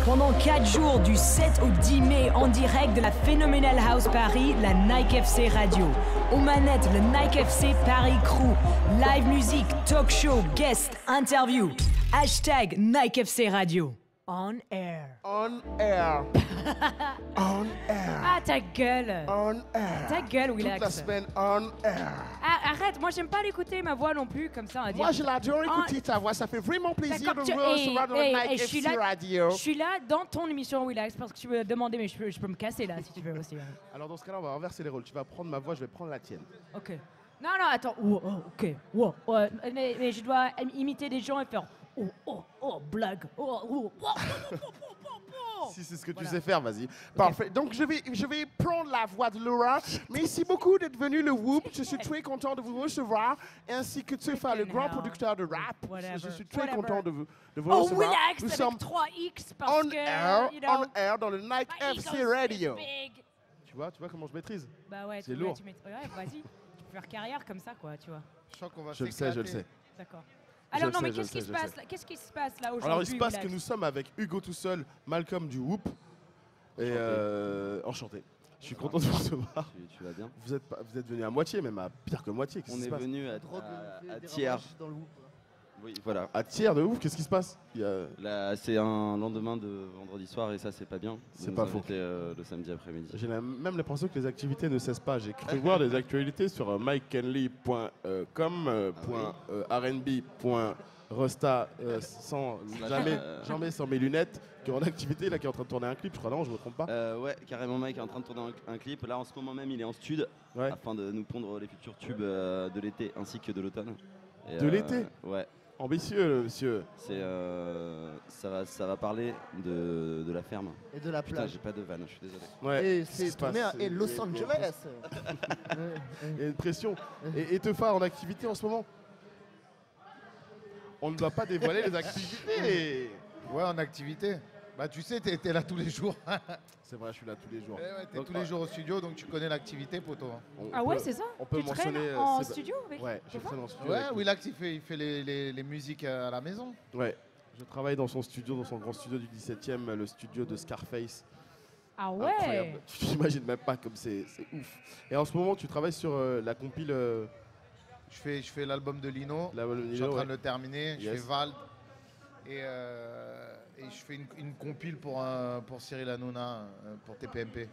Pendant 4 jours, du 7 au 10 mai, en direct de la Phenomenal House Paris, la Nike FC Radio. Aux manettes, le Nike FC Paris Crew. Live musique, talk show, guest, interview. Hashtag Nike FC Radio. On air. On air. On air. Ah, ta gueule. On air. Ta gueule, Toute Willax. la semaine, on air. Ah, arrête, moi j'aime pas l'écouter ma voix non plus, comme ça. On va dire. Moi, je l'adore écouter ta voix. Ça fait vraiment plaisir de D'accord, vous recevoir dans le Nike je suis FC là, Radio. je suis là dans ton émission Willax parce que tu veux demander, mais je peux me casser là si tu veux aussi. Hein. Alors, dans ce cas-là, on va renverser les rôles. Tu vas prendre ma voix, je vais prendre la tienne. Ok. Non, non, attends. Oh, oh, ok. Oh, mais je dois imiter des gens et faire blague. Si c'est ce que Voilà. tu sais faire, vas-y. Parfait. Donc, je vais prendre la voix de Laura. Merci beaucoup d'être venu, le Whoop. Je suis très content de vous recevoir, ainsi que Tsufa, le grand producteur de rap. Whatever. Je suis très Whatever. content de vous Oh, recevoir. Willax Nous avec sommes 3X parce on que, air, you know, on air dans le Nike my FC ego is Radio. big. Tu vois comment je maîtrise? Bah ouais, C'est tu- lourd. tu mets- ouais, vas-y. Tu peux faire carrière comme ça, quoi, tu vois. Je sens qu'on va Je le sais, je le sais. D'accord. Je Alors le non, sais, mais je le qu'est-ce qui sais, se je le passe sais. là? Qu'est-ce qui se passe là aujourd'hui? Alors, il se passe que Willax nous sommes avec Hugo tout seul, Malcolm du Whoop. Et enchanté. Je suis content de vous recevoir. Tu vas bien? Vous êtes venu à moitié, même à pire que moitié. Qu'est-ce On qui se est passe venu à Thiers. Oui, voilà. À Thiers de ouf, qu'est-ce qui se passe? Là, c'est un lendemain de vendredi soir et ça, c'est pas bien. C'est Nous pas faux. inviter, le samedi après-midi. J'ai même l'impression que les activités ne cessent pas. J'ai cru voir des actualités sur mikekenley.com, .rnb.rosta, sans jamais sans mes lunettes, qui est en activité, là, qui est en train de tourner un clip, je crois, non, je me trompe pas. Ouais, carrément, Mike est en train de tourner un clip. Là, en ce moment même, il est en stud Ouais. afin de nous pondre les futurs tubes de l'été ainsi que de l'automne. Et, De l'été? Ouais. Ambitieux, monsieur. Ça va parler de la ferme. Et de la Putain, plage. j'ai pas de vanne, je suis désolé. Ouais. Et Qu'est-ce qui c'est se passe? tourné à et Los Il y a- Angeles. Il y a une pression. Et Tefa en activité en ce moment? On ne doit pas dévoiler les activités. Ouais, en activité. Bah, tu sais, t'es là tous les jours. C'est vrai, je suis là tous les jours. T'es Donc, tous les jours au studio, donc tu connais l'activité, poto. on Ah peut- ouais, c'est ça? On peut Tu traînes mentionner. en Séba- studio avec Ouais, je Tefa traîne en studio. Ouais, avec lui. Willax, il fait les musiques à la maison. Ouais. Je travaille dans son studio, dans son grand studio du 17e, le studio de Scarface. Ah ouais. Incroyable. Tu t'imagines même pas comme c'est ouf. Et en ce moment, tu travailles sur la compile. Je fais l'album de Lino. La Je suis en train ouais. de le terminer. Je Yes. fais Vald. Et je fais une compile pour Cyril Hanouna, pour TPMP.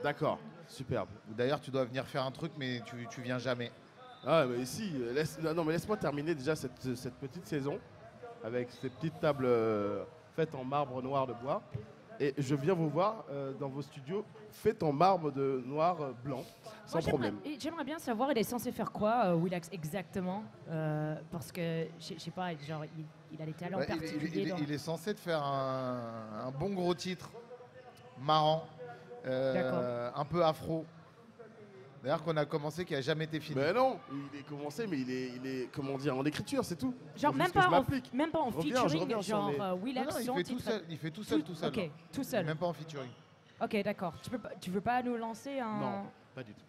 D'accord, superbe. D'ailleurs, tu dois venir faire un truc, mais tu viens jamais. Ah, mais si, non, mais laisse-moi terminer déjà cette petite saison avec ces petites tables faites en marbre noir de bois. Et je viens vous voir dans vos studios faites en marbre de noir blanc, sans Moi, problème. J'aimerais bien savoir, il est censé faire quoi, Willax, exactement? Parce que, je sais pas, genre, il a des talents Ouais, particuliers. dans- il est censé te faire un bon gros titre, marrant, un peu afro. D'ailleurs, qu'on a commencé, qui n'a jamais été fini. Mais non, il est commencé, mais il est comment dire, en écriture, c'est tout. Genre, Faut même juste que je pas, m'applique. même pas en Je reviens featuring, sur genre les- Willax, Non, son il fait tout titre. seul, il fait tout seul. Ok, tout seul. Même pas en featuring. Ok, d'accord. Tu veux pas nous lancer un... Non, pas du tout.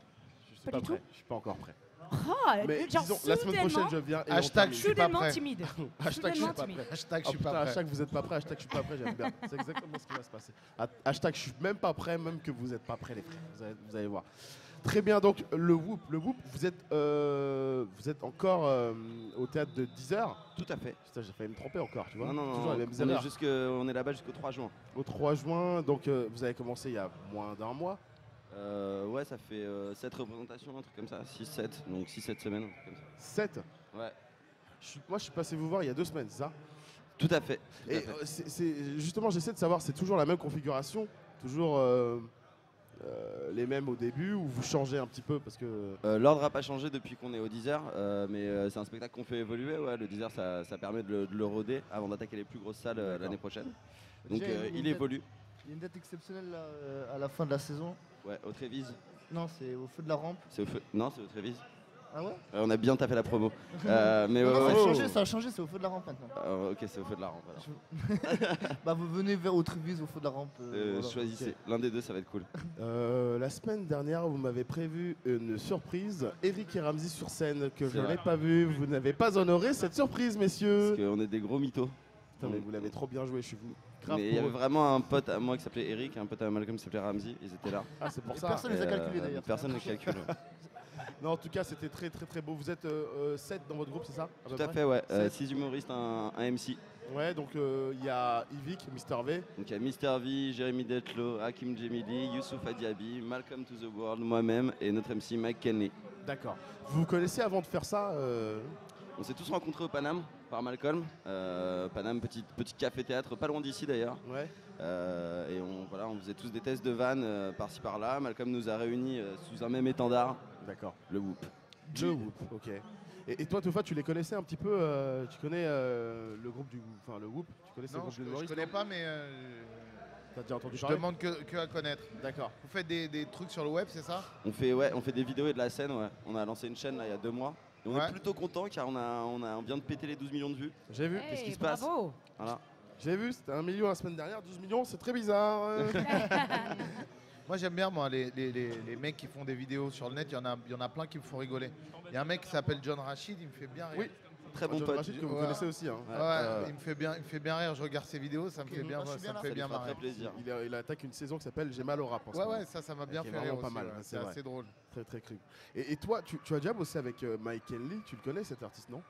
Je suis Pas pas du prêt. tout Je suis pas encore prêt. Ah, Mais genre, disons, la semaine prochaine, soudainement- je viens. Et Hashtag, on je suis pas soudainement prêt. timide. Hashtag, je suis Soudainement pas timide. prêt. Hashtag, je Oh suis putain, pas prêt. hashtag vous êtes pas prêt, hashtag je suis pas prêt, j'aime bien. C'est exactement ce qui va se passer. Hashtag je suis même pas prêt, même que vous êtes pas prêts les frères. Vous allez voir. Très bien, donc le Whoop, vous êtes encore au théâtre de 10h. Tout à fait. Putain, j'ai failli me tromper encore, tu vois. Non, Toujours les mêmes on erreurs. on est là-bas jusqu'au 3 juin. Au 3 juin, donc vous avez commencé il y a moins d'un mois. Ouais, ça fait 7 représentations, un truc comme ça. 6-7, donc 6-7 semaines, un truc comme ça. 7. Ouais. Moi je suis passé vous voir il y a 2 semaines, c'est ça? Tout à fait. tout à Et fait. justement, j'essaie de savoir, c'est toujours la même configuration, toujours les mêmes au début, ou vous changez un petit peu parce que. L'ordre n'a pas changé depuis qu'on est au 10h, mais c'est un spectacle qu'on fait évoluer. Ouais, le 10h, ça permet de le roder avant d'attaquer les plus grosses salles l'année prochaine. Donc Déjà, il y a une il date- évolue. Il y a une date exceptionnelle là, à la fin de la saison. Ouais, au Trévise. Non, c'est au feu de la rampe. C'est au feu. Non, c'est au Trévise. Ah ouais? On a bien taffé la promo. Mais Non, non, ouais, ouais. ça a changé, c'est au feu de la rampe maintenant. Ok, c'est au feu de la rampe. Alors. Bah vous venez vers au Trévise, au feu de la rampe. voilà. Choisissez. L'un des deux, ça va être cool. La semaine dernière, vous m'avez prévu une surprise, Eric et Ramsey sur scène, que je C'est n'ai vrai. pas vu. Vous n'avez pas honoré cette surprise, messieurs. Parce qu'on est des gros mythos. Putain, mais vous l'avez trop bien joué, je suis venu grave Mais il y pour avait eux. vraiment un pote à moi qui s'appelait Eric et un pote à Malcolm qui s'appelait Ramsey. Ils étaient là. Ah, c'est pour Et ça. personne les a Et, calculés d'ailleurs. Personne ne calcule. Non, en tout cas, c'était très très très beau. Vous êtes 7 dans votre groupe, c'est ça Tout peu à près fait, ouais. Sept. 6 humoristes, un MC. Ouais, donc il y a Yvick, Mr V. Donc il y a Mr V, Jérémy Detlo, Hakim Djemili, Youssouf Adiabi, Malcolm to the World, moi-même et notre MC Mike Kenley. D'accord. Vous vous connaissez avant de faire ça On s'est tous rencontrés au Paname par Malcolm. Paname, petit café-théâtre, pas loin d'ici d'ailleurs. Ouais. Et on faisait tous des tests de vannes par-ci par-là. Malcolm nous a réunis sous un même étendard, D'accord. le Whoop. The Whoop, ok. Et toi, Topha, tu les connaissais un petit peu tu connais le groupe enfin le Whoop Tu connais ce Non, groupe je d'humoristes, connais non pas, mais T'as déjà entendu je parler demande que à connaître. D'accord. Vous faites des trucs sur le web, c'est ça? On fait des vidéos et de la scène, ouais. On a lancé une chaîne là, il y a 2 mois. Et on Ouais. est plutôt content car on vient de péter les 12 millions de vues. J'ai vu. Qu'est-ce qui Hey, se passe bravo. Voilà. J'ai vu, c'était 1 million la semaine dernière, 12 millions, c'est très bizarre. Moi j'aime bien les mecs qui font des vidéos sur le net, il y en a plein qui me font rigoler. Il y a un mec qui s'appelle John Rachid, il me fait bien rire. Oui. Très bon John pote. Rachid, que vous Ouais. connaissez aussi. Hein. Ouais, il me fait bien rire, je regarde ses vidéos, ça me fait bien, moi, je suis ça me bien fait Ça bien lui fera marrer. très plaisir. Il attaque une saison qui s'appelle J'ai mal au rap. En ce Ouais, moment. ouais, ça m'a bien Qui est fait rire vraiment pas aussi, mal, ouais. hein, C'est c'est vrai. assez drôle. Très très cru. Et toi, tu as déjà bossé avec Mike Henley, tu le connais cet artiste, non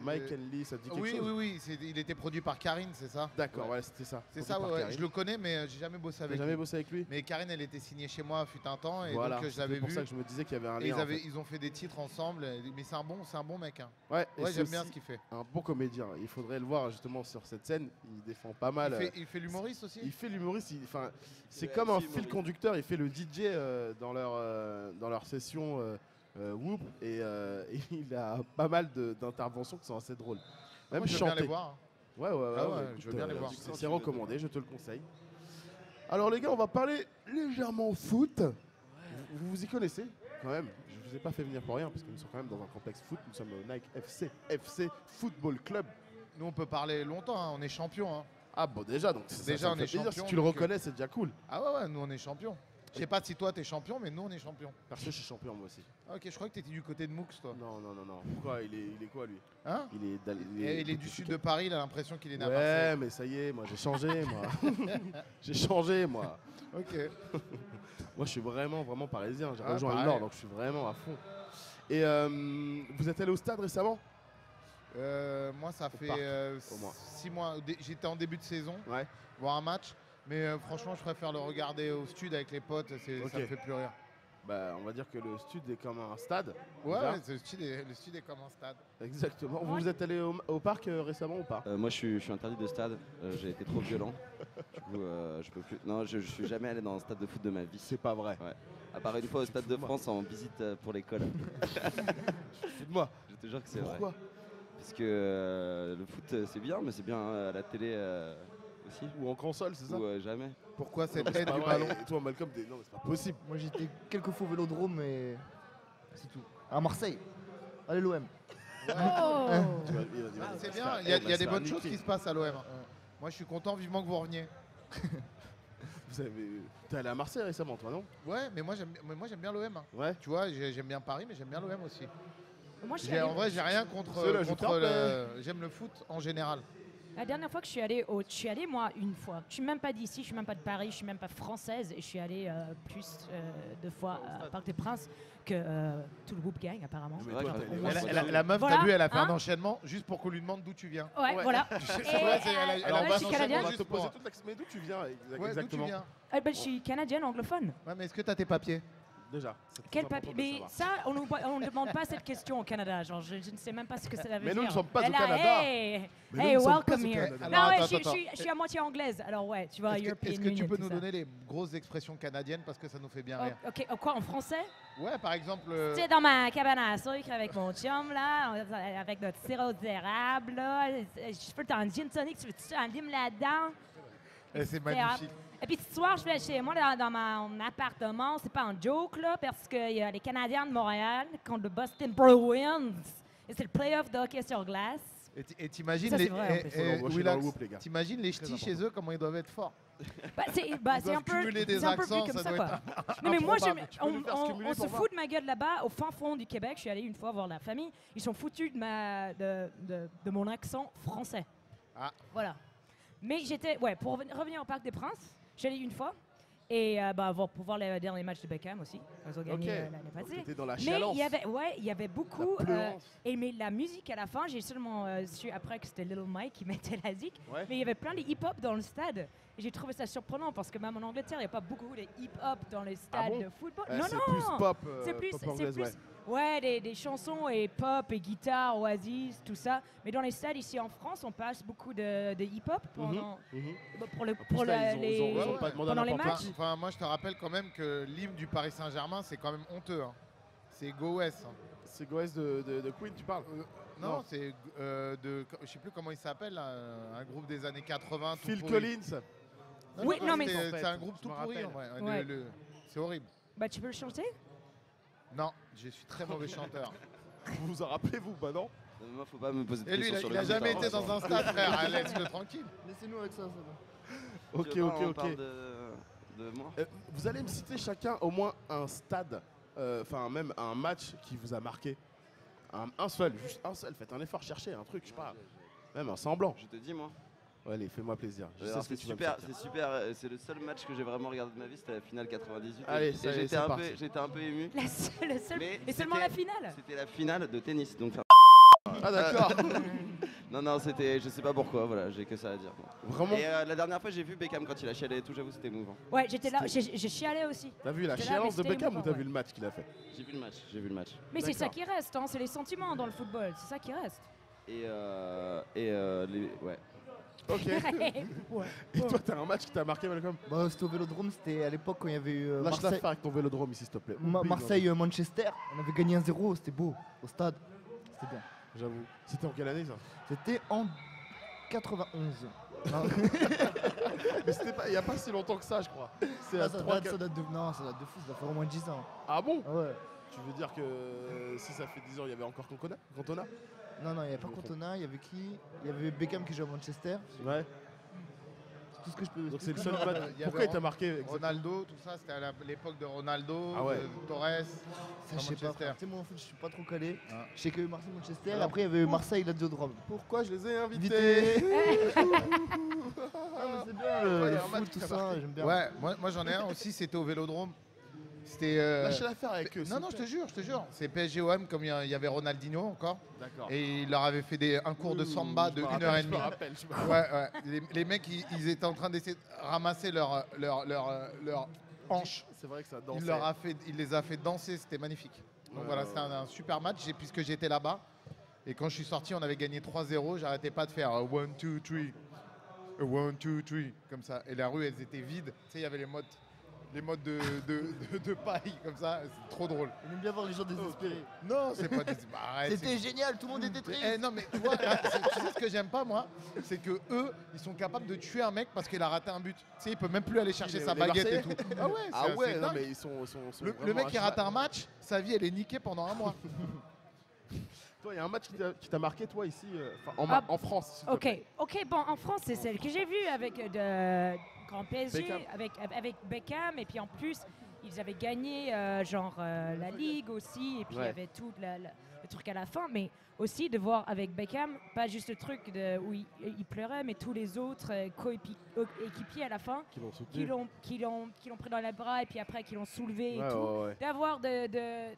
Mike Henley, ça te dit quelque Oui, chose oui, il était produit par Karine, c'est ça? D'accord, ouais, c'était ça. C'est Produit ça, par ouais, Karine. je le connais, mais j'ai jamais bossé T'as avec jamais lui. bossé avec lui Mais Karine, elle était signée chez moi fut un temps, et Voilà, donc je c'était l'avais pour vu. ça que je me disais qu'il y avait un Et lien. en fait. ils ont fait des titres ensemble, mais c'est un bon mec. Hein. Ouais, et Ouais, c'est j'aime bien aussi ce qu'il fait. un bon comédien. Il faudrait le voir justement sur cette scène. Il défend pas mal. Il fait l'humoriste aussi? Il fait l'humoriste. Enfin, c'est fait comme un aussi fil humoriste. conducteur. Il fait le DJ dans leur session Whoop et il a pas mal d'interventions qui sont assez drôles. Même Moi, je veux bien chanter. les voir. Hein. Ouais, Ah ouais, écoute, je veux bien les voir. C'est recommandé, je te le conseille. Alors les gars, on va parler légèrement foot. Vous vous y connaissez quand même. Je vous ai pas fait venir pour rien parce que nous sommes quand même dans un complexe foot. Nous sommes au Nike FC Football Club. Nous, on peut parler longtemps, hein. On est champion. Hein. Ah bon déjà donc Déjà, ça me on fait est plaisir. champion, Si tu le donc, reconnais, c'est déjà cool. Ah ouais, nous, on est champion. Je sais pas si toi, t'es champion, mais nous, on est champion. Parce que je suis champion moi aussi. Ah, ok, je crois que t'étais du côté de Moux, toi. Non. Pourquoi il est quoi lui? Hein? Il est du sud de Paris, il a l'impression qu'il est né à Ouais, Marseille. mais ça y est, moi j'ai changé moi. J'ai changé moi. Ok. Moi je suis vraiment parisien. J'ai Ah, rejoint le pareil. Nord donc je suis vraiment à fond. Et vous êtes allé au stade récemment? Moi, ça parc, fait au moins. 6 mois. J'étais en début de saison, Ouais. voir un match. Mais franchement, je préfère le regarder au stud avec les potes. Ok. Ça me fait plus rire. Bah, on va dire que le stud est comme un stade. Ouais, Déjà. le stud est comme un stade. Exactement. Vous êtes allé au parc récemment ou pas? Moi, je suis interdit de stade. J'ai été trop violent. Du coup, je peux plus. Non, je suis jamais allé dans un stade de foot de ma vie. C'est pas vrai. Ouais. À part une fois au Stade de France en visite pour l'école. Dites-moi. Je te jure que c'est vrai. Pourquoi? Parce que le foot, c'est bien, mais c'est bien à la télé aussi. Ou en console, c'est ça? Ou jamais. Pourquoi cette C'est aide pas du vrai. ballon? Et toi, Malcolm, non, mais c'est pas possible. Moi j'étais quelques fois au Vélodrome, mais c'est tout. À Marseille. Allez l'OM. Oh. Tu vas- il va- C'est se bien, faire- il y a il va des se faire bonnes choses niquer. qui se passent à l'OM. Moi, je suis content, vivement que vous reveniez. T'es allé à Marseille récemment, toi, non? Ouais, mais moi, j'aime bien l'OM. Ouais. Tu vois, j'aime bien Paris, mais j'aime bien l'OM aussi. Moi, je suis allée- En vrai, j'ai rien contre, C'est là, je contre tape, le... J'aime le foot en général. La dernière fois que je suis allée, je suis allée moi une fois. Je suis même pas d'ici, je suis même pas de Paris, je suis même pas française et je suis allée plus de fois à Parc des Princes que tout le groupe gang apparemment. Mais Ouais, toi, quand t'as même. les- La meuf, Voilà, t'as vu, elle a fait hein. un enchaînement juste pour qu'on lui demande d'où tu viens. Ouais, Ouais. voilà. C'est Et, vrai, elle a Alors, ouais, pas je suis d'enchaînement canadienne. on va juste te poser pour- toute la... Mais d'où tu viens Ouais, d'où tu exactement? viens? Je suis canadienne anglophone. Ouais, mais est-ce que t'as tes papiers? Déjà. c'est très Quel important papier? de Mais savoir. ça, on ne demande pas cette question au Canada. Genre, je ne sais même pas ce que ça veut dire. Mais nous ne sommes pas au Elle a- Canada. Hey, Mais hey, nous ne sommes pas welcome au here. Canada. Non, Alors, ouais, attends. je suis à moitié anglaise. Alors ouais, tu vois, European Est-ce que tu Union, peux tout nous ça. donner les grosses expressions canadiennes parce que ça nous fait bien rire? Ok, quoi, en français? Ouais, par exemple. Tu sais, dans ma cabane à sucre avec mon chum, là, avec notre sirop d'érable, là, je peux t'en gin tonic, tu veux-tu en lime là-dedans? C'est magnifique. Et puis ce soir, je vais chez moi, dans mon appartement, c'est pas un joke, là, parce qu'il y a les Canadiens de Montréal contre le Boston Bruins. Et c'est le playoff de hockey sur glace. Et t'imagines Ça, c'est les, vrai, en plus. Faut l'embaucher Willax, dans le groupe, les gars. t'imagines les ch'tis chez eux, comment ils doivent être forts? C'est doivent un peu, cumuler des c'est un peu accents, plus comme ça ça, doit quoi. Non, mais moi, improbable. Tu peux nous faire cumuler on se pour voir? fout de ma gueule là-bas, au fin fond du Québec. Je suis allée une fois voir la famille. Ils sont foutus de mon accent français. Ah. Voilà. Mais pour revenir au Parc des Princes, j'allais une fois. Et pour voir les derniers matchs de Beckham aussi, ils ont gagné l'année passée. T'étais dans la Mais chalence. il y avait beaucoup. La pleurance. Mais la musique à la fin, j'ai seulement su après que c'était Little Mike qui mettait la zik. Ouais. Mais il y avait plein de hip-hop dans le stade. Et j'ai trouvé ça surprenant parce que même en Angleterre, il n'y a pas beaucoup de hip-hop dans les stades bon de football. C'est plus pop, pop anglaise, ouais. Ouais, des chansons et pop et guitare, Oasis, tout ça. Mais dans les stades ici en France, on passe beaucoup de hip-hop pendant pendant les matchs. Enfin, moi, je te rappelle quand même que l'hymne du Paris Saint-Germain, c'est quand même honteux. Hein. C'est Go West. Hein. C'est Go West de Queen, tu parles Non, c'est je sais plus comment il s'appelle, un groupe des années 80. Tout Phil pourri. Collins. Oui, non, mais c'est un groupe tout pourri. En vrai. Ouais. C'est horrible. Bah, tu peux le chanter? Non, je suis très mauvais chanteur. Vous vous en rappelez-vous? Bah non. Moi, faut pas me poser de Et lui, questions sur il a le jamais foot, été hein. dans un stade, frère. Laisse-le tranquille. Laissez-nous avec ça, c'est bon. Ok, Tu veux pas, on ok. parle de moi. Vous allez me citer chacun au moins un stade, enfin même un match qui vous a marqué. Un seul, juste un seul. Faites un effort, cherchez un truc, je sais pas. Même un semblant. Je te dis, moi. Ouais, allez, fais-moi plaisir. Je sais Alors, ce que c'est tu vas me super, sortir. c'est super. C'est le seul match que j'ai vraiment regardé de ma vie, c'était la finale 98. Allez, Et ça y est, j'étais c'est un parti. j'étais un peu ému. La seule. Mais Et seulement c'était- la finale. C'était la finale de tennis, donc. Ah d'accord. Non, c'était, je sais pas pourquoi. Voilà, j'ai que ça à dire. moi. Vraiment. Et la dernière fois, j'ai vu Beckham quand il a chialé et tout. J'avoue, c'était émouvant. Ouais, j'étais là, j'ai chialé aussi. T'as vu la J'étais là, chialence mais de c'était Beckham ou émouvant, t'as ouais. vu le match qu'il a fait? J'ai vu le match. Mais c'est ça D'accord. qui reste, hein, c'est les sentiments dans le football, c'est ça qui reste. Ouais. Ok. Ouais. Et toi, t'as un match qui t'a marqué, Malcolm? Bah, c'était au Vélodrome, c'était à l'époque quand il y avait eu Lâche l'affaire avec ton vélodrome ici, s'il te plaît. Oublie, Marseille-Manchester. On avait gagné 1-0, c'était beau, au stade. C'était bien. non, j'avoue. C'était en quelle année ça? C'était en 91. Non, Mais c'était pas, il y a pas si longtemps que ça, je crois. C'est à ça 3, date de... Non, ça date de fou, ça fait au moins 10 ans. Ah bon? Ah ouais. Tu veux dire que si ça fait 10 ans, il y avait encore Cantona? Non, il n'y avait pas Cantona, il y avait qui? Il y avait Beckham qui joue à Manchester. Ouais. C'est tout ce que je peux... Donc c'est le tout seul ce que- match. Il y Pourquoi avait il t'a marqué exactement? Ronaldo, tout ça, c'était à l'époque de Ronaldo, Ah ouais. de Torres, Ça, je sais pas, Manchester. frère. Tu sais, moi en foot, je suis pas trop calé. Ah. Je sais que Marseille-Manchester, Alors, après il y avait Marseille-Lazio-Drome. Pourquoi je les ai invités? Invité. C'est bien Ouais, le y a un match foot, qui tout t'a ça, marqué. j'aime bien. Ouais, moi j'en ai un aussi, c'était au Vélodrome. C'était. Lâchez l'affaire avec eux. Non, je te jure. C'est PSG-OM, comme il y avait Ronaldinho encore. D'accord. Et il leur avait fait un cours de samba de 1h30. Je me rappelle. Ouais. Les mecs, ils étaient en train d'essayer de ramasser leur hanche. C'est vrai que ça danse. Il les a fait danser, c'était magnifique. Donc Ouais, voilà, ouais, c'était un super match puisque j'étais là-bas. Et quand je suis sorti, on avait gagné 3-0. J'arrêtais pas de faire 1, 2, 3. 1, 2, 3. Comme ça. Et la rue, elles étaient vides. Tu sais, il y avait les modes de paille comme ça. C'est trop drôle. On aime bien voir les gens désespérés. Non, c'est pas des. Bah, arrête, C'était génial, tout le monde était triste. non mais tu vois, tu sais ce que j'aime pas moi, c'est que eux, ils sont capables de tuer un mec parce qu'il a raté un but. Tu sais, il peut même plus aller chercher Les- sa les baguette et Marseillais tout. Ah ouais, Ah c'est ouais, non dingue. mais ils sont Le vraiment mec à qui rate cheval. un match, sa vie elle est niquée pendant un mois. Toi, il y a un match qui t'a marqué, toi, ici, en France. s'il te Ok, plaît. ok, bon, en France, c'est celle que j'ai vue avec de Grand PSG, Beckham. avec Beckham, et puis en plus, ils avaient gagné la Ligue aussi, et puis il y Ouais. avait tout le truc à la fin, mais aussi de voir avec Beckham, pas juste le truc où il pleurait, mais tous les autres coéquipiers à la fin, Qui l'ont soutenu. qui l'ont pris dans les bras, et puis après qui l'ont soulevé et Ouais, tout. ouais.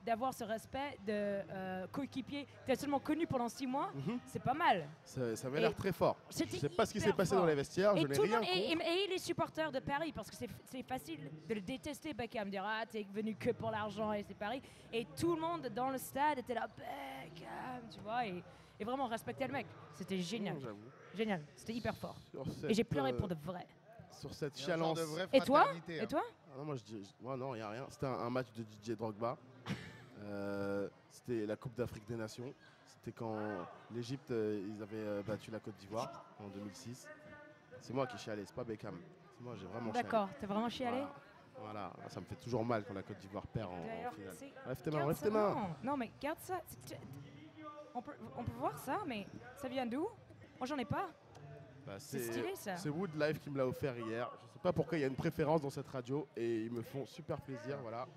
D'avoir ce respect de coéquipier que tu as seulement connu pendant 6 mois, Mhm. c'est pas mal. Ça avait l'air très fort. Je C'était sais pas ce qui s'est hyper passé fort. dans les vestiaires, je Et n'ai tout le rien monde, contre. et les supporters de Paris, parce que c'est facile de le détester, Beckham, dire ah t'es venu que pour l'argent et c'est Paris. Et tout le monde dans le stade était là Beckham, tu vois, et vraiment respectait le mec. C'était génial, J'avoue. génial, c'était hyper fort. Sur Et cette, j'ai pleuré pour de vrai. Sur cette Il y a un genre chalance. de vraie Et toi fraternité, hein. Et toi Ah non, moi non, il n'y a rien. C'était un match de Didier Drogba. C'était la Coupe d'Afrique des Nations. C'était quand l'Égypte, ils avaient battu la Côte d'Ivoire en 2006. C'est moi qui chialais, c'est pas Beckham. C'est moi, j'ai vraiment chialé. D'accord, t'es vraiment chialé. Voilà, ça me fait toujours mal quand la Côte d'Ivoire perd en D'ailleurs, finale. c'est- Lève tes mains, garde lève ça. tes mains. Non, mais garde ça. On peut voir ça, mais ça vient d'où? Moi j'en ai pas. Bah, C'est stylé, ça. C'est Wood Life qui me l'a offert hier. Je sais pas pourquoi il y a une préférence dans cette radio et ils me font super plaisir, voilà.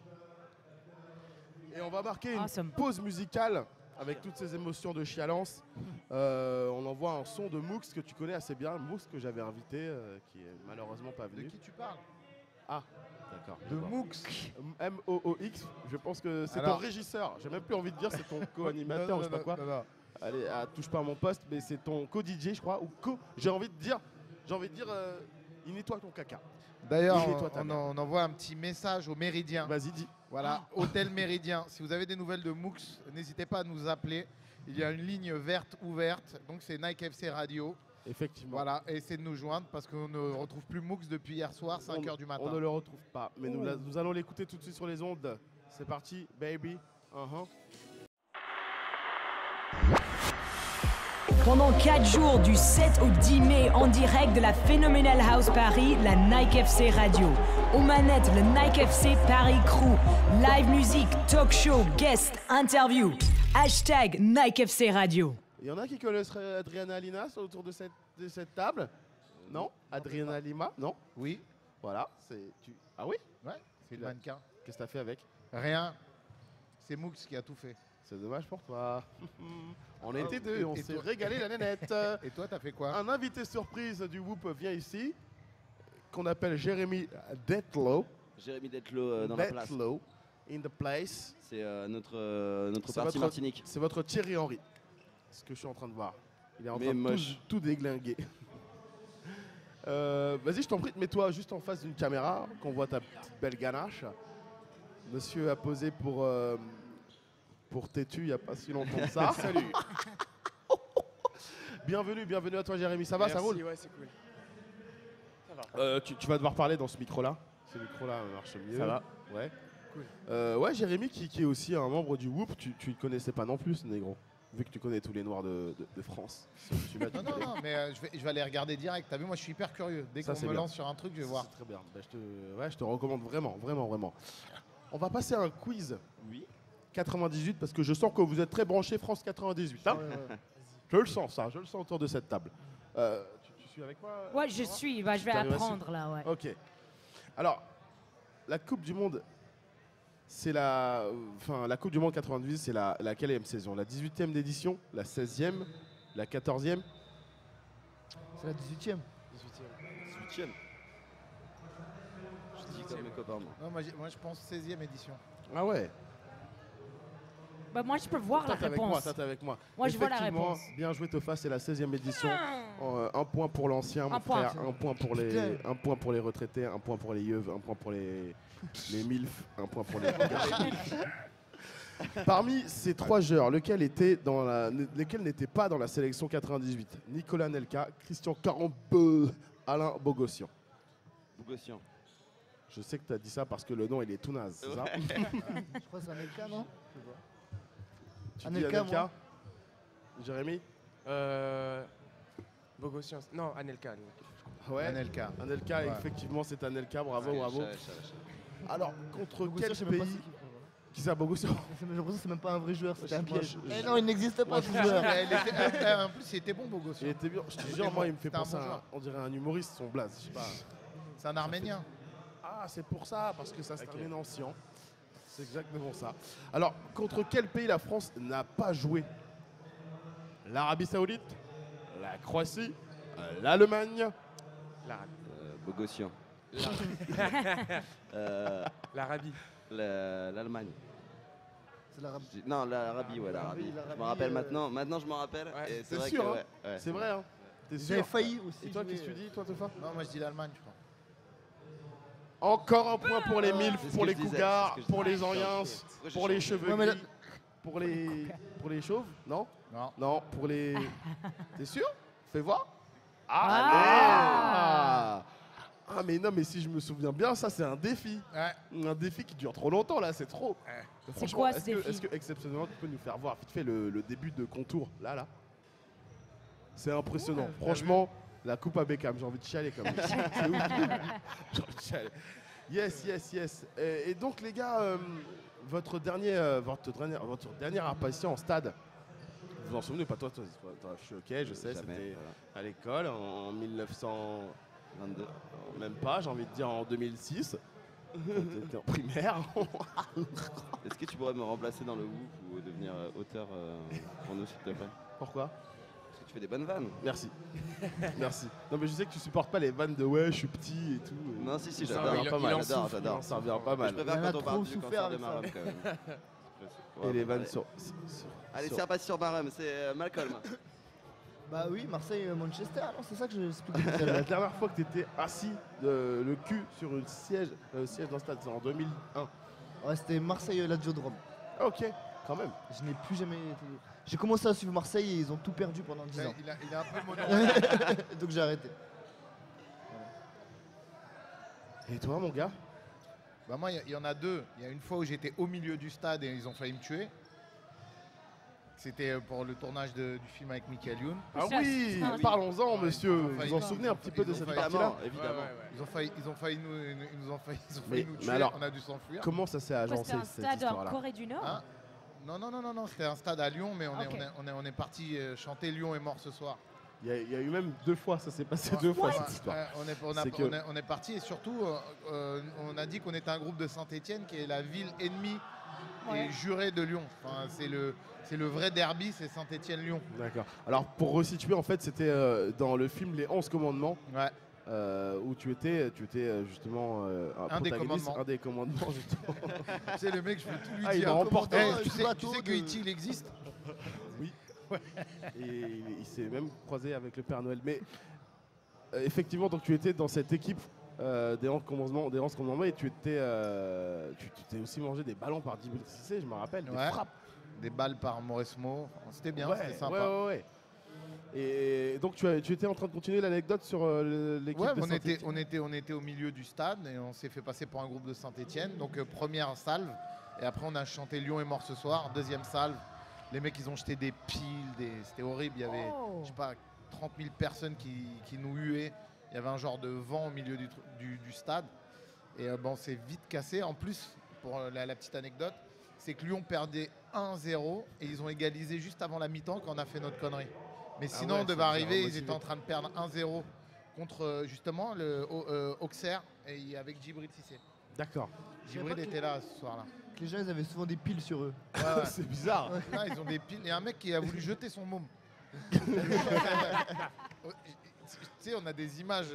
Et on va marquer une Awesome. pause musicale avec toutes ces émotions de chialance, on envoie un son de Mooks que tu connais assez bien, Mooks que j'avais invité, qui est malheureusement pas De venu. qui tu parles? Ah, d'accord. De d'accord. Mooks. M-O-O-X, je pense que c'est ton Alors- régisseur. J'ai même plus envie de dire c'est ton co-animateur ou je sais pas quoi. Non. Allez, touche pas à mon poste, mais c'est ton co-DJ, je crois, ou co. J'ai envie de dire, il nettoie ton caca. D'ailleurs, Oui, nettoie ta on merde. envoie un petit message au Méridien. Vas-y, dis. Voilà, Hôtel Méridien. Si vous avez des nouvelles de Mooks, n'hésitez pas à nous appeler. Il y a une ligne verte ouverte, donc c'est Nike FC Radio. Effectivement. Voilà, et essayez de nous joindre parce qu'on ne retrouve plus Mooks depuis hier soir, 5h du matin. On ne le retrouve pas, mais nous allons l'écouter tout de suite sur les ondes. C'est parti, baby. Pendant 4 jours, du 7 au 10 mai, en direct de la Phenomenal House Paris, la Nike FC Radio. Aux manettes, le Nike FC Paris Crew. Live musique, talk show, guest, interview. Hashtag Nike FC Radio. Il y en a qui connaissent Adriana Lima autour de cette table? Non? Adriana Lima? Non? Oui, Voilà, Ah oui? ouais, c'est le mannequin. Qu'est-ce que t'as fait avec? Rien. C'est Mooks qui a tout fait. C'est dommage pour toi. On Ah, était deux, et on toi s'est régalé la nénette. Et toi, t'as fait quoi? Un invité surprise du Whoop vient ici, qu'on appelle Jérémy Detlow. Jérémy Detlow dans la place. Detlow, in the place. C'est notre C'est partie votre- Martinique. C'est votre Thierry Henry, ce que je suis en train de voir. Il est en Mais train de moche. tout déglinguer. Vas-y, je t'en prie, mets-toi juste en face d'une caméra, qu'on voit ta petite belle ganache. Monsieur a posé pour Tétu il n'y a pas si longtemps que ça. Salut. Bienvenue à toi Jérémy, ça va, ça roule? Ouais, c'est cool. Ça va. Tu vas devoir parler dans ce micro-là. Ce micro-là marche mieux. Ça va. Ouais. Cool. Ouais, Jérémy qui est aussi un membre du Whoop, tu ne connaissais pas non plus, ce négro. Vu que tu connais tous les noirs de France. Celui-là, tu connais. Non, mais je vais aller regarder direct. T'as vu, moi je suis hyper curieux. Dès Ça, qu'on c'est me bien. lance sur un truc, je vais voir. C'est très bien. Bah, je te recommande vraiment. On va passer à un quiz Oui. 98 parce que je sens que vous êtes très branché France 98. Hein. Je le sens autour de cette table. Tu suis avec moi? Ouais, je suis. Bah, je vais T'arrives à apprendre là, ouais. Ok. Alors, la Coupe du Monde, c'est la Coupe du Monde 98, c'est la quelle saison? La 18e édition, la 16e, la 14e? C'est la 18e. 18e. Je dis comme mes copains, moi. Non, moi je pense 16e édition. Ah ouais. Bah, moi, je peux voir la T'es avec moi, réponse. t'es avec moi. Moi, je vois la Effectivement, réponse. bien joué Tofa, c'est la 16e édition. Un point pour l'ancien, mon Un point. frère. Un point pour les retraités, un point pour les yeux, un point pour les MILF, un point pour les... Parmi ces 3 joueurs, lequel n'était pas dans la sélection 98? Nicolas Nelka, Christian Carambeu, Alain Bogossian. Bogossian. Je sais que tu as dit ça parce que le nom il est tout naze, c'est ça? Je crois que c'est un LK, non? Tu Anelka, dis Anelka? moi. Jérémy? Bogossian. Non, Anelka. Ouais. Anelka. Anelka, Ouais. effectivement, c'est Anelka, bravo, Ouais, bravo. je savais. Alors, contre Bogossian, quel je sais même pas pays? c'est qui, frère. Qui ça, Bogossian? J'ai l'impression que c'est même pas un vrai joueur, c'était un Moi, piège. je- Eh non, il n'existe pas ce joueur. En plus, il était bon, Bogossian. Il était bien. Je te Il jure, était moi, bon. il me fait C'était un penser bon à joueur. on dirait un humoriste, son blaze. Je sais pas. C'est un Arménien. Ah, c'est pour ça, parce que ça se termine en Sian. C'est exactement ça. Alors, contre quel pays la France n'a pas joué? L'Arabie Saoudite, la Croatie, l'Allemagne. L'Arabie. Bogossian. L'Arabie. L'Allemagne. C'est l'arabe. Non, l'Arabie, ouais, l'Arabie. Je me rappelle maintenant. Maintenant, je m'en rappelle. Ouais. Et C'est vrai sûr, que, hein. ouais, C'est vrai, hein? T'es J'avais sûr? failli aussi. Et toi, jouer, qu'est-ce que tu dis, toi, Tofa? Non, moi je dis l'Allemagne, je crois. Encore un point pour les MILF, C'est ce pour que les je disais, cougars, c'est ce que je pour les disais. Anciens, Pourquoi j'ai pour les changé cheveux Ouais, mais gris, pour les chauves, non? Non. Non, pour les... T'es sûr? Fais voir. Ah. Ah mais non, mais si je me souviens bien, ça c'est un défi. Ouais. Un défi qui dure trop longtemps là, c'est trop. Franchement, quoi, ce est-ce que, défi est-ce que exceptionnellement tu peux nous faire voir vite fait le début de contour là? C'est impressionnant. Franchement, la coupe à Beckham, j'ai envie de chialer comme ça. C'est ouf. J'ai envie de chialer. Yes. Et donc les gars, votre dernière apparition en stade, vous vous en souvenez pas? Toi, je suis ok, je sais, Jamais, c'était voilà. à l'école en 1922, même pas, j'ai envie de dire en 2006. T'étais en primaire. Est-ce que tu pourrais me remplacer dans le Whoop ou devenir auteur pour nous, s'il te plaît? Pourquoi? Parce que tu fais des bonnes vannes. Merci. Merci. Non mais je sais que tu supportes pas les vannes de ouais, je suis petit et tout. Non, si, Ça j'adore. revient pas mal. J'adore, j'adore. Ça revient pas Je mal. préfère Il en a quand on trop parle du souffert cancer de avec ça. Marum, quand même. Et les vannes allez. sur. Allez, sur- c'est reparti sur Marum, c'est Malcolm. Bah oui, Marseille-Manchester, non, c'est ça que je expliquais tout à La l'heure. dernière fois que tu étais assis le cul sur une siège d'un stade, c'est en 2001. Ouais, c'était Marseille-Lazio de Rome. Ah, ok, quand même. Je n'ai plus jamais été. J'ai commencé à suivre Marseille et ils ont tout perdu pendant 10 ans. Il a un peu mono. Donc j'ai arrêté. Et toi, mon gars? Bah moi, il y en a deux. Il y a une fois où j'étais au milieu du stade et ils ont failli me tuer. C'était pour le tournage du film avec Michael Youn. Ah oui, parlons-en, monsieur. ils ont Vous failli- vous en souvenez un petit peu ils de ont cette failli- partie-là? Évidemment. Ils ont failli Mais- nous mais tuer. alors, on a dû s'enfuir. Comment ça s'est agencé C'était un cette stade en histoire-là? Corée du Nord. Hein non, c'était un stade à Lyon, mais Ok. on est parti chanter Lyon est mort ce soir. Il y a eu même 2 fois, ça s'est passé 2 fois cette histoire. On est parti et surtout, on a dit qu'on était un groupe de Saint-Étienne qui est la ville ennemie Ouais. et jurée de Lyon. Enfin, c'est le vrai derby, c'est Saint-Étienne-Lyon. D'accord. Alors pour resituer, en fait, c'était dans le film Les 11 commandements Ouais. où tu étais justement Un des protagoniste, commandements. un des commandements justement. Tu sais, le mec, je peux tout lui Ah, il dire. a remporté. Eh, un tu sais bateau que de- E.T. il existe? Et il s'est même croisé avec le Père Noël. Mais effectivement, donc tu étais dans cette équipe des 11 commandements et tu t'es aussi mangé des ballons par Djibril Cissé, je me rappelle, des Ouais. frappes. Des balles par Mauresmo. C'était bien, Ouais, c'était sympa. ouais. Et donc tu étais en train de continuer l'anecdote sur l'équipe Ouais, de Saint-Étienne. on était au milieu du stade et on s'est fait passer pour un groupe de Saint-Étienne. Donc première salve et après on a chanté Lyon est mort ce soir. Deuxième salve, les mecs ils ont jeté des piles, c'était horrible. Il y avait Oh. je sais pas 30 000 personnes qui nous huaient. Il y avait un genre de vent au milieu du stade et bon c'est vite cassé. En plus pour la petite anecdote, c'est que Lyon perdait 1-0 et ils ont égalisé juste avant la mi-temps quand on a fait notre connerie. Mais sinon ouais, on devait ça arriver, ils motivé. étaient en train de perdre 1-0 contre justement le Auxerre et avec Djibril Cissé. D'accord. Djibril pas que- était là ce soir-là. Les gens ils avaient souvent des piles sur eux. Ouais, ouais. C'est bizarre. Ah, ils ont des piles. Il y a un mec qui a voulu jeter son môme. Tu sais, on a des images.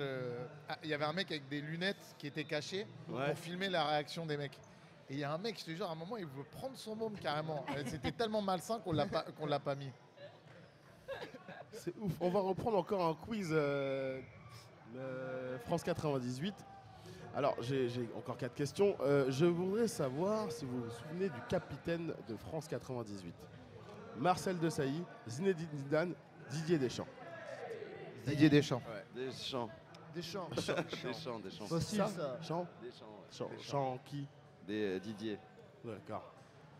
Il y avait un mec avec des lunettes qui était caché Ouais. pour filmer la réaction des mecs. Et il y a un mec, je te jure, à un moment, il veut prendre son môme carrément. C'était tellement malsain qu'on l'a pas mis. C'est ouf. On va reprendre encore un quiz France 98. Alors, j'ai encore 4 questions. Je voudrais savoir si vous vous souvenez du capitaine de France 98. Marcel Desailly, Zinedine Zidane, Didier Deschamps. Didier Deschamps. Deschamps. Deschamps. Deschamps. Facile ça. Champ Deschamps, ouais. Champ qui? Didier. D'accord,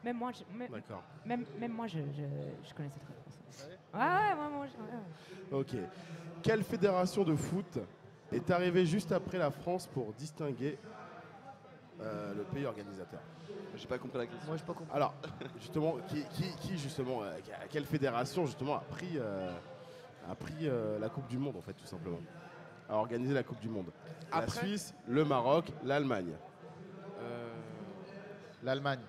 Même moi, d'accord. même moi je connais cette réponse. Ouais, moi, Ok. Quelle fédération de foot est arrivée juste après la France pour distinguer le pays organisateur? J'ai pas compris la question. Moi j'ai pas compris. Alors, justement, qui justement, quelle fédération justement a pris la Coupe du Monde en fait, tout simplement, a organisé la Coupe du Monde? La Après Suisse, le Maroc, l'Allemagne. L'Allemagne.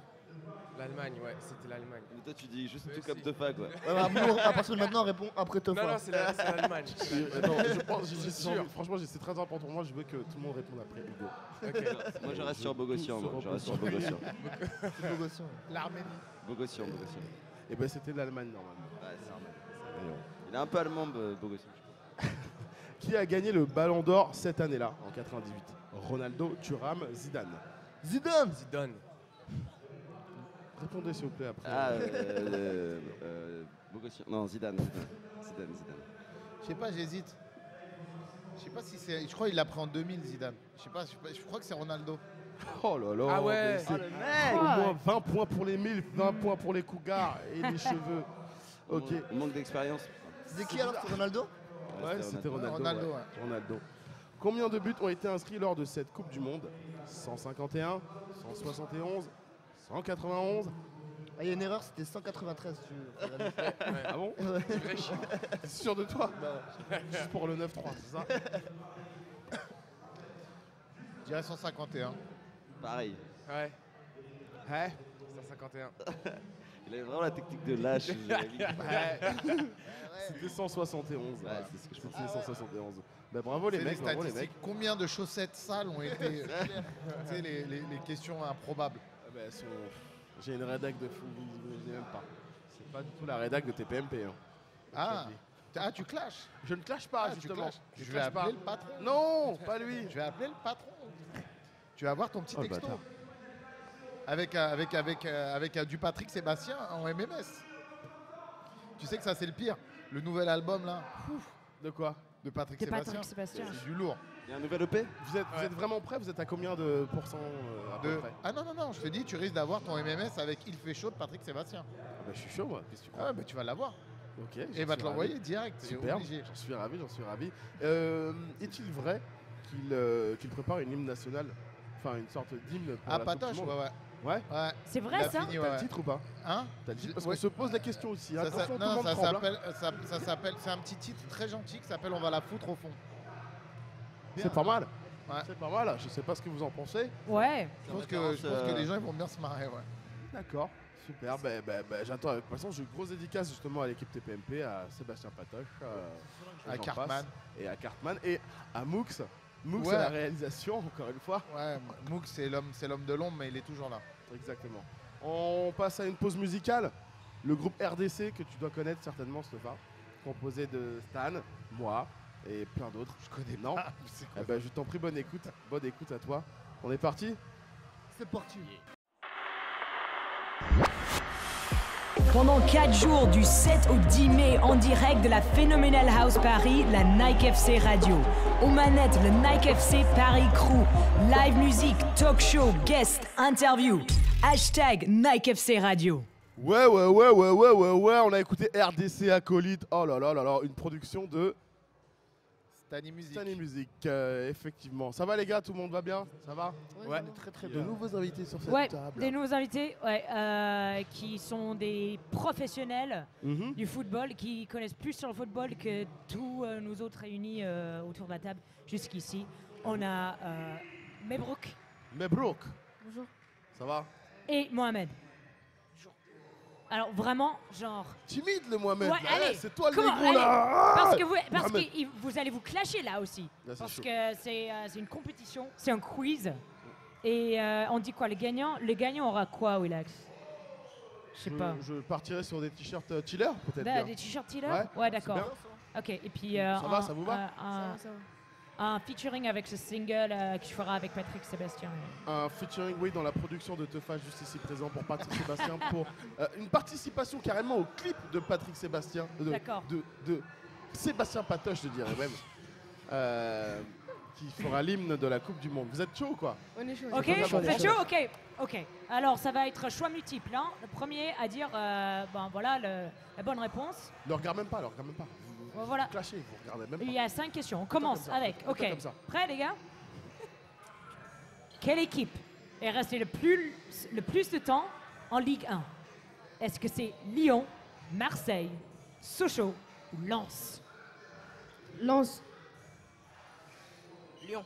L'Allemagne, ouais, c'était l'Allemagne. Mais toi, tu dis juste Ouais, tout comme si. Tefa, quoi. À partir de maintenant on répond après Non, Tofa. non, c'est l'Allemagne. Attends, je pense, C'est sûr. franchement, c'est très important pour moi. Je veux que tout le monde réponde après Hugo. Ok. Moi, je reste sur Bogossian. Tout moi. se Je reste sur repose sur Bogossian. C'est beau gosse, ouais. L'Arménie. Bogossian. Et ben c'était l'Allemagne normalement. Ouais, c'est normal. Il est un peu allemand, Bogossian. je crois. Qui a gagné le Ballon d'Or cette année-là, en 98? Ronaldo, Thuram, Zidane. Zidane. Zidane. Répondez s'il vous plaît après. Ah, Bogossian. Non, Zidane. Je sais pas, j'hésite. Je sais pas si c'est. Je crois qu'il l'a pris en 2000, Zidane. Je sais pas, je crois que c'est Ronaldo. Oh là là. Ah ouais. mais c'est Oh le mec. au moins 20 points pour les 1000, 20 points pour les cougars et les cheveux. Ok. On manque d'expérience. C'était qui alors? C'était Ronaldo? Ouais, c'était Ronaldo. Ronaldo, ouais. ouais. Ronaldo. Combien de buts ont été inscrits lors de cette Coupe du Monde? 151, 171, 191. Ah, il y a une erreur, c'était 193. Tu veux regarder. Ah bon? Ouais. Vrai chiffre. T'es sûr de toi? Bah, Juste pour le 9-3, c'est ça? Je dirais 151. Pareil. Ouais, Ouais. 151. Il avait vraiment la technique de lâche. Jérémy. C'était 171. Ouais, c'est ce que je pensais. C'était 171. Bah, bravo les C'est mecs, bravo les statistiques. mecs. Combien de chaussettes sales ont été tu sais, les questions improbables. Ah bah, j'ai une rédac de fou, vous imaginez même pas. C'est pas du tout la rédac de TPMP. Hein. Ah, tu clashes. Je ne clash pas, Ah, tu justement. clashes. Je Je vais clash appeler pas. le patron. Non, pas lui. Je vais appeler le patron. Tu vas voir ton petit Oh, le texto. bâtard. Avec du Patrick Sébastien en MMS. Tu sais que ça, c'est le pire. Le nouvel album, là, De quoi? de Patrick De Sébastien. Patrick Sébastien. C'est du lourd. Il y a un nouvel EP. Vous êtes vraiment prêts? Vous êtes à combien de pourcents à peu près? Ah non, je te dis, tu risques d'avoir ton MMS avec Il fait chaud de Patrick Sébastien. Ah bah, je suis chaud, moi. Qu'est-ce que tu Ah crois? ouais, bah, tu vas l'avoir. Ok. Et il j'en va suis te l'envoyer ravi. direct. c'est Super, obligé. j'en suis ravi, j'en suis ravi. Est-il vrai qu'il prépare une hymne nationale? Enfin, une sorte d'hymne pour Ah, la Coupe du Patoche, Monde. ouais. Ouais. Ouais. C'est Il vrai a ça fini, T'as ouais. le titre ou pas? Hein T'as le titre Parce Ouais. qu'on se pose la question aussi. Hein. Ça, Attention, tout le non, monde ça tremble, hein. s'appelle, ça s'appelle, c'est un petit titre très gentil qui s'appelle On va la foutre au fond. C'est pas mal. Ouais. C'est pas mal. Je sais pas ce que vous en pensez. Ouais. Je pense que les gens ils vont bien se marrer, ouais. D'accord. Super. J'attends. De toute façon, j'ai une grosse dédicace justement à l'équipe TPMP, à Sébastien Patoche, À j'en Cartman. passe, et à Cartman et à Moux. Moux Ouais. à la réalisation, encore une fois. Ouais, Mook c'est l'homme de l'ombre, mais il est toujours là. Exactement. On passe à une pause musicale. Le groupe RDC que tu dois connaître certainement, Stéphane, composé de Stan, moi et plein d'autres. Je connais non. C'est quoi Eh ben, je t'en prie, bonne écoute à toi. On est parti. C'est parti. Pendant 4 jours, du 7 au 10 mai, en direct de la Phenomenal House Paris, la Nike FC Radio. Aux manettes, le Nike FC Paris Crew. Live musique, talk show, guest, interview. Hashtag Nike FC Radio. Ouais. On a écouté RDC Acolyte. Oh là là, une production de Stani Music. Stani Music. Effectivement. Ça va les gars, tout le monde va bien? Ça va? Ouais. Très de nouveaux invités sur cette Ouais, table. des nouveaux invités qui sont des professionnels Mhm. du football, qui connaissent plus sur le football que tous nous autres réunis autour de la table jusqu'ici. On a Mebrouk Mebrouk. Bonjour. Ça va? Et Mohamed. Alors vraiment, genre... Timide le Mohamed. Ouais, là. allez. C'est toi le Comment- négro allez. là. Parce que Mohamed. vous allez vous clasher là aussi. Là, c'est Parce chaud. que c'est une compétition, c'est un quiz. Et on dit quoi, le gagnant aura quoi, Willax? Je sais pas. Je partirai sur des t-shirts Chiller peut-être. Là, bien. des t-shirts Tiller? Ouais, Ouais, d'accord. c'est Ok, et puis Ça va, ça vous va un featuring avec ce single que je ferai avec Patrick Sébastien. Un featuring, oui, dans la production de Tefa, juste ici présent pour Patrick Sébastien, pour une participation carrément au clip de Patrick Sébastien, D'accord. de Sébastien Patoche, je dirais même, qui fera l'hymne de la Coupe du Monde. Vous êtes chaud, quoi? On est chaud. Ok, pas vous grave. êtes chaud? Ok. Alors, ça va être choix multiple. Hein. Le premier à dire, la bonne réponse. Ne regarde même pas, Vous Voilà. clashez, vous regardez même Il pas. y a 5 questions. On commence comme ça, avec. fais-toi Ok. comme ça. Prêts, les gars? Quelle équipe est restée le plus de temps en Ligue 1? Est-ce que c'est Lyon, Marseille, Sochaux ou Lens? Lance. Lyon.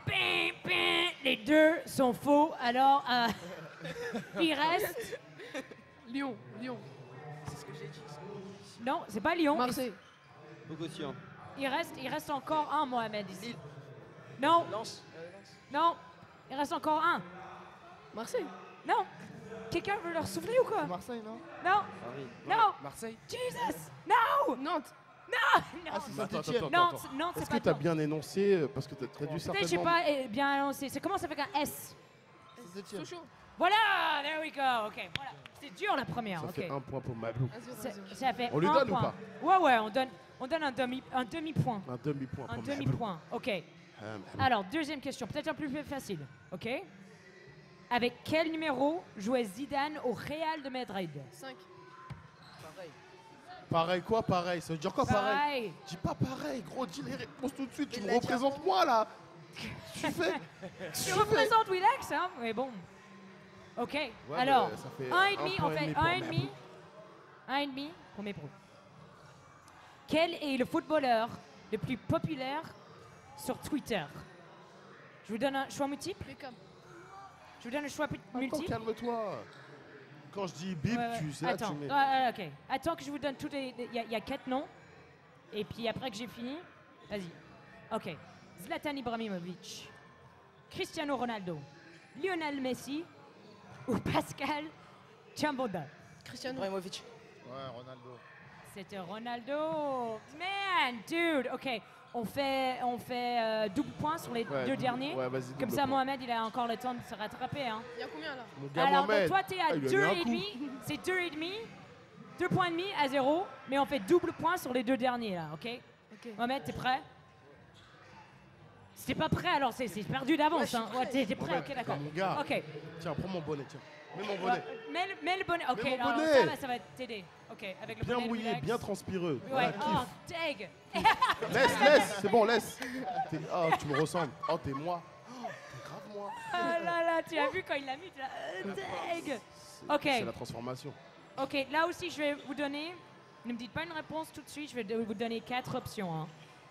Pim, pim. Les deux sont faux. Alors, il reste. Lyon. C'est ce que j'ai dit. Non, c'est pas Lyon. Marseille. Bogossian. Il reste encore un, Mohamed, ici. Non, Lance. non. Il reste encore un. Marseille. Non. Quelqu'un veut leur souffler ou quoi? Marseille, non? Non, Paris. non. Marseille. Jesus. Non. Nantes. Non. Ah, c'est Attends, Saint-Etienne. Non, non, Est-ce c'est que pas tu as non. bien énoncé, parce que tu as traduit Peut-être j'ai certainement... pas bien annoncé. Ça commence avec un S. Saint-Etienne. Sochaux. Voilà, there we go. Ok, voilà. C'est dur la première. Ça Ok. fait un point pour Mablou. Ça fait On lui un donne ou point. Ouais, on donne un demi-point. Un demi-point Un pour Mablou. demi-point. Ok. Alors, deuxième question, peut-être un peu plus facile. Ok. Avec quel numéro jouait Zidane au Real de Madrid? 5. Pareil quoi, pareil? Ça veut dire quoi, pareil? Pareil. Dis pas pareil, gros, dis les réponses tout de suite. Tu me représentes moi, là. Tu fais... Tu représentes Willax, hein? Mais bon. Ok. Ouais, Alors, mais ça fait un et demi, point on fait pour un et demi. Mablou. Un et demi pour mes pros. Quel est le footballeur le plus populaire sur Twitter? Je vous donne un choix multiple. Beckham. Je vous donne un choix Attends, multiple. calme-toi. Quand je dis bip, Ouais, ouais. tu sais, là, Attends, tu mets. ok. Attends que je vous donne tous les. Il y a 4 noms. Et puis après que j'ai fini, vas-y. Ok. Zlatan Ibrahimovic, Cristiano Ronaldo, Lionel Messi ou Pascal Chamboda. Cristiano. Ibrahimovic. Ouais, Ronaldo. C'était Ronaldo. Man, dude. Ok. On fait double point sur les Ouais, deux double- derniers. ouais, vas-y, Comme double ça, point. Mohamed, il a encore le temps de se rattraper. Hein. Il y a combien là? Mon gars Alors, Mohamed. toi, t'es à Ah, il lui a 2 mis un et coup. demi. C'est 2 et demi. 2 points et demi à 0. Mais on fait double point sur les deux derniers, là, ok? Ok. Mohamed, t'es prêt? Si t'es pas prêt, alors c'est perdu d'avance. Hein. Ouais, t'es prêt, Mohamed, ok, d'accord. Mon gars. Ok. Tiens, prends mon bonnet, tiens. Mets mon bonnet. Mets le bonnet. Ok, Mets mon alors bonnet. ça va t'aider. Ok, avec le Bien bonnet. mouillé, relax. bien transpireux. Ouais, Voilà, oh, kiffe. tag. Laisse, c'est bon, laisse. Oh, tu me ressembles. Oh, t'es moi. Oh, t'es grave moi. Ah là là, tu as vu quand il l'a mis, tu l'as. Tag. Ok. C'est la transformation. Ok, là aussi, je vais vous donner. Ne me dites pas une réponse tout de suite, je vais vous donner 4 options. Hein.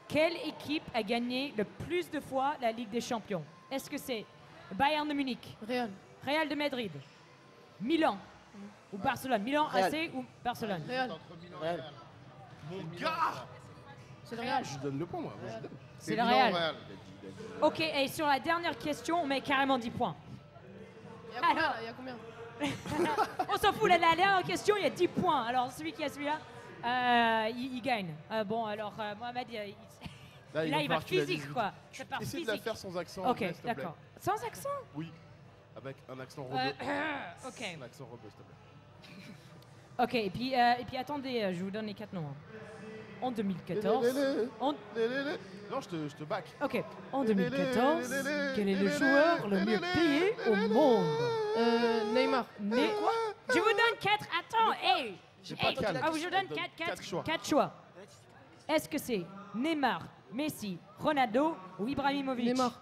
Quelle équipe a gagné le plus de fois la Ligue des Champions? Est-ce que c'est Bayern de Munich, Real. Real de Madrid, Milan ou Barcelone? Milan Real. AC ou Barcelone? Real. Entre Milan Real. et Real. Mon gars. C'est le Real. Je donne le point, moi. Moi, je donne. C'est le Milan, Real. Ok, et sur la dernière question, on met carrément 10 points. Il y a combien Alors. là? Il y a combien? On s'en fout, la dernière question, il y a 10 points. Alors celui qui a celui-là, il gagne. Bon, alors Mohamed, Là, là, il va falloir qu'il physique, analyse. quoi. Ça part Essaye de la physique. faire sans accent. Ok, s'il te plaît. d'accord. Sans accent? Oui. Avec un accent robot. Ok. Un accent robot, s'il te plaît. Ok, et puis attendez, je vous donne les 4 noms. Hein. En 2014. En- Non, je te back. Ok. En 2014, quel est le joueur le mieux payé au monde? Neymar. Mais quoi? Je vous donne 4. Attends, hey! J'ai pas Hey, de calme. je vous donne Quatre choix. 4 choix. Est-ce que c'est Neymar, Messi, Ronaldo ou Ibrahimovic? Neymar.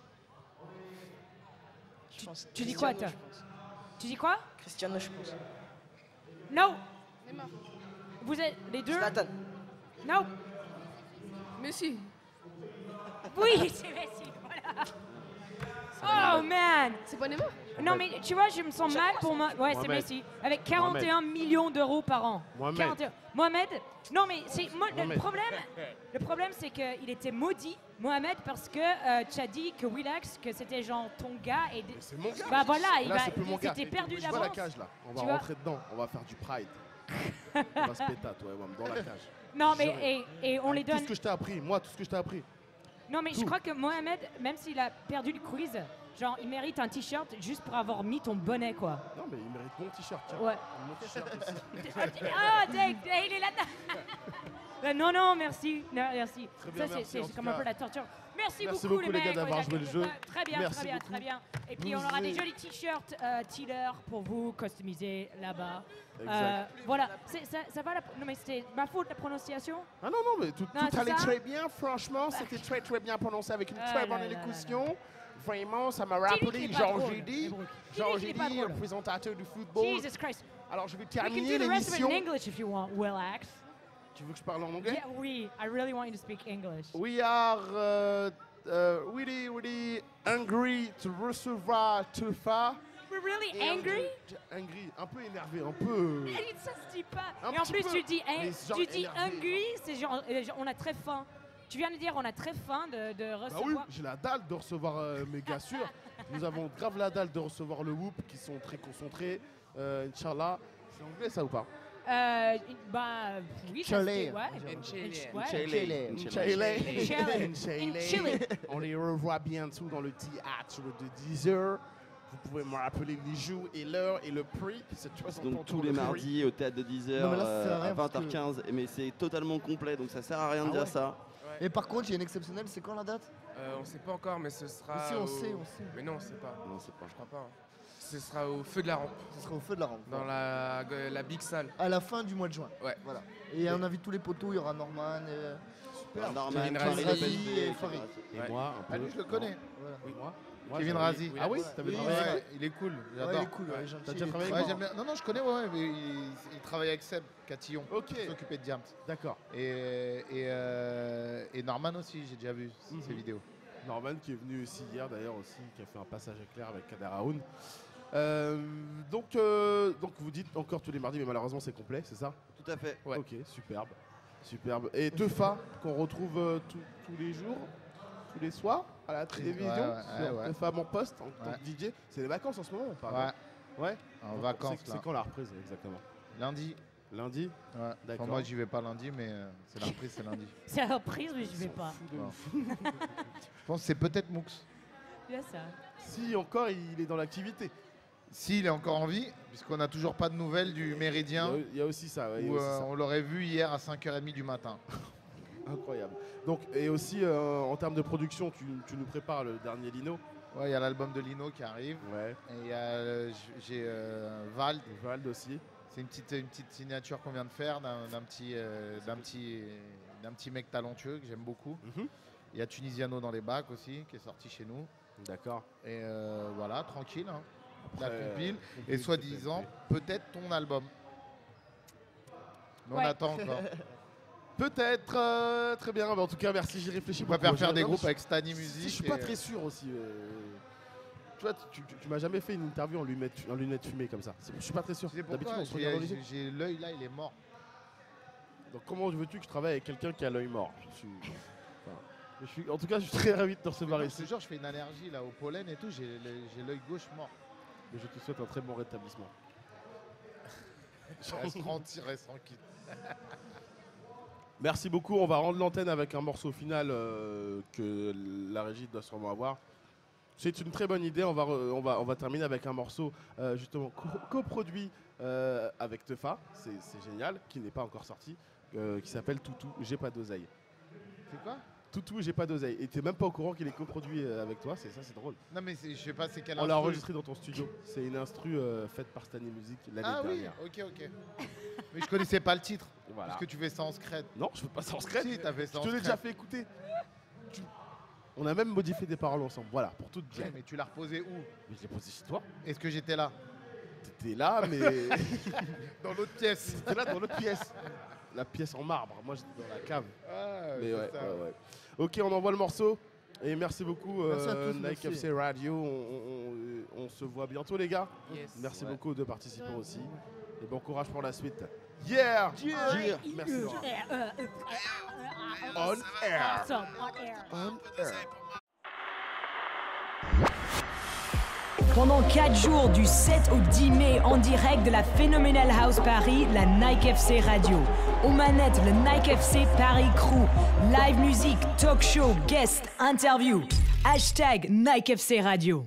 Je pense. Tu dis quoi, Cristiano, toi? je pense. Tu dis quoi? Cristiano, je pense. Non. Neymar. Vous êtes les deux? Zlatan. Non. Messi. Oui, c'est Messi. Voilà. Oh man. C'est pas Neymar? Non mais tu vois, je me sens mal pour moi. Ouais, c'est Mohamed. Messi. Avec 41 millions d'euros par an. Mohamed. 41. Mohamed. Non mais c'est le Mohamed. problème c'est qu'il était maudit, Mohamed, parce que tu as dit que Willax, que c'était genre ton gars et C'est mon gars. bah voilà, il Là, va c'est plus mon gars. c'était perdu Je vois la d'avance. cage là. On Tu va vois rentrer dedans. On va faire du pride. On va se péter, toi et moi, dans la cage. Non mais et on les Tout donne. ce que je t'ai appris, moi, tout ce que je t'ai appris. Non mais je tout. crois que Mohamed, même s'il a perdu le quiz, genre il mérite un t-shirt juste pour avoir mis ton bonnet quoi. Non, mais il mérite mon t-shirt. Tiens. Ouais. Mon t-shirt ici. Ah, il est là-dedans. Non, merci. Non, merci. Très bien, Ça, merci, c'est en tout comme un cas. peu la torture. Merci Merci beaucoup, beaucoup, les les gars, mecs. d'avoir Ouais, joué le jeu. Très bien, Merci très bien, beaucoup. très bien. Et puis, on aura des jolis t-shirts Tiller pour vous, customisés là-bas. Exact. Voilà. Ça va la... Non, mais c'était ma faute, la prononciation. Ah non, non, mais tout c'est allait ça. très bien, franchement. C'était très, très bien prononcé avec une Ah très là bonne là là élocution. Vraiment, ça m'a Dis-lui qu'il rappelé est pas Georges drôle, Eddy. Mabrouk. Dis-lui Georges qu'il est pas Eddy, drôle. le présentateur du football. Jesus Christ. Alors, je vais We can terminer do the rest of it in l'émission. English if you want, Willax. Tu veux que je parle en anglais? Yeah, oui. I really want you to speak English. We are really, really angry to recevoir Tufa. We're really Et angry? Angry, un peu énervé, un peu. Ça se dit pas. Un Et en petit plus, peu. tu dis, Mais genre tu dis énervé. hungry, c'est genre, on a très faim. Tu viens de dire, on a très faim de Bah oui, recevoir. j'ai la dalle de recevoir mes gars sûrs. Nous avons grave la dalle de recevoir le Whoop qui sont très concentrés. Inch'Allah. C'est anglais ça ou pas? Bah oui, ça se dit, ouais. Ouais. In Chile. On les revoit bientôt dans le théâtre de 10h. Vous pouvez me rappeler les jours et l'heure et le prix. C'est Donc tous les mardis au théâtre de 10h Non, mais là, ça sert à à rien parce que- 20h15. Mais c'est totalement complet, donc ça sert à rien de Ah dire ouais. ça. Et par contre, il y a une exceptionnelle, c'est quand la date? On sait pas encore, mais ce sera. Si, on au- sait, on sait. Mais non, on sait pas. Non, c'est pas. Je crois pas. Hein. Ce sera au feu de la rampe, Ce sera au feu de la rampe. dans la big salle. À la fin du mois de juin. Ouais. Voilà. Et on invite tous les potos, il y aura Norman. Norman, Kevin Farid Razi Belbé, et Farid. Et Ouais. moi, un Ah, peu. lui, je le connais. Voilà. Oui, moi. Kevin j'avais- Razi. Ah oui, t'avais Oui, travaillé avec Ouais, il est cool, Ouais, j'adore. il est cool, ouais, gentil. T'as déjà il est travaillé très Ouais, avec bon. j'aime bien. Non, je connais, ouais, mais il travaille avec Seb Catillon, Ok. qui s'occupait de Diams. D'accord. Et Norman aussi, j'ai déjà vu ses Mhm. vidéos. Norman qui est venu aussi hier d'ailleurs aussi, qui a fait un passage éclair avec Kader Aoun. Donc vous dites encore tous les mardis, mais malheureusement c'est complet, c'est ça? Tout à fait. Ouais. Ok, superbe. Et Teufa, qu'on retrouve tous les jours, tous les soirs à la télévision, sur Teufa Mon Poste, en tant que DJ. C'est les vacances en ce moment, pardon. Ouais. En vacances, là. C'est quand la reprise exactement? Lundi. Lundi? Ouais. D'accord. Enfin, moi, j'y vais pas lundi, mais c'est la reprise, c'est lundi. C'est la reprise, mais je vais pas. Je pense que c'est peut-être Moux. Il y a ça. Si encore il est dans l'activité. S'il est encore en vie, puisqu'on n'a toujours pas de nouvelles du Méridien. Il y a aussi ça. Ouais, il y a Où aussi ça. on l'aurait vu hier à 5h30 du matin. Incroyable. Donc, et aussi en termes de production, tu nous prépares le dernier Lino. Ouais, il y a l'album de Lino qui arrive. Ouais. Et il y a j'ai Vald. Vald aussi. C'est une petite signature qu'on vient de faire d'un petit mec talentueux que j'aime beaucoup. Il y a Tunisiano dans les bacs aussi qui est sorti chez nous. D'accord. Et voilà, tranquille. Hein. La Après, compile. Et soi-disant, peut-être ton album. Mais Ouais. on attend encore. Peut-être, très bien. Mais en tout cas, merci, j'y réfléchis. On préfère beaucoup. faire des Non, groupes je- avec Stani Music. Je suis pas très sûr aussi. Tu vois, tu m'as jamais fait une interview en lunettes fumées comme ça. Je suis pas très sûr. C'est D'habitude, pourquoi on se regarde dans les yeux. j'ai l'œil là, il est mort. Donc comment veux-tu que je travaille avec quelqu'un qui a l'œil mort? En tout cas, je suis très ravi de te recevoir Je ici. te jure, je fais une allergie là au pollen et tout. J'ai l'œil gauche mort. Et je te souhaite un très bon rétablissement. Reste tranquille. Merci beaucoup. On va rendre l'antenne avec un morceau final que la régie doit sûrement avoir. C'est une très bonne idée. On va terminer avec un morceau justement coproduit avec Teufa. C'est génial, qui n'est pas encore sorti, qui s'appelle Toutou, j'ai pas d'oseille. C'est quoi? Toutou, j'ai pas d'oseille. Et t'es même pas au courant qu'il est coproduit avec toi. C'est drôle. Non mais je sais pas c'est quel On l'a instru. enregistré dans ton studio. C'est une instru faite par Stani Music l'année Ah oui, dernière. ok. Mais je connaissais pas le titre. Voilà. Parce que tu fais ça en secret. Non, je fais pas ça en secret. Si, t'as fait ça Je en te l'ai secret. déjà fait écouter. On a même modifié des paroles ensemble. Voilà, pour tout te dire. Ouais, mais tu l'as reposé où? Mais je l'ai posé chez toi. Est-ce que j'étais là? T'étais là, mais Dans l'autre pièce. t'étais là dans l'autre pièce. La pièce en marbre. Moi, j'étais dans la cave. Ah, Mais c'est ouais, ça. ouais. Ok, on envoie le morceau. Et merci beaucoup, Merci à tous, Nike merci. FC Radio. On se voit bientôt, les gars. Yes. Merci Ouais. beaucoup de participer aussi. Et bon courage pour la suite. Yeah! Merci, Laura. On air. Awesome, on air. On air. Pendant 4 jours, du 7 au 10 mai, en direct de la Phenomenal House Paris, la Nike FC Radio. Aux manettes, le Nike FC Paris Crew. Live musique, talk show, guest, interview. Hashtag Nike FC Radio.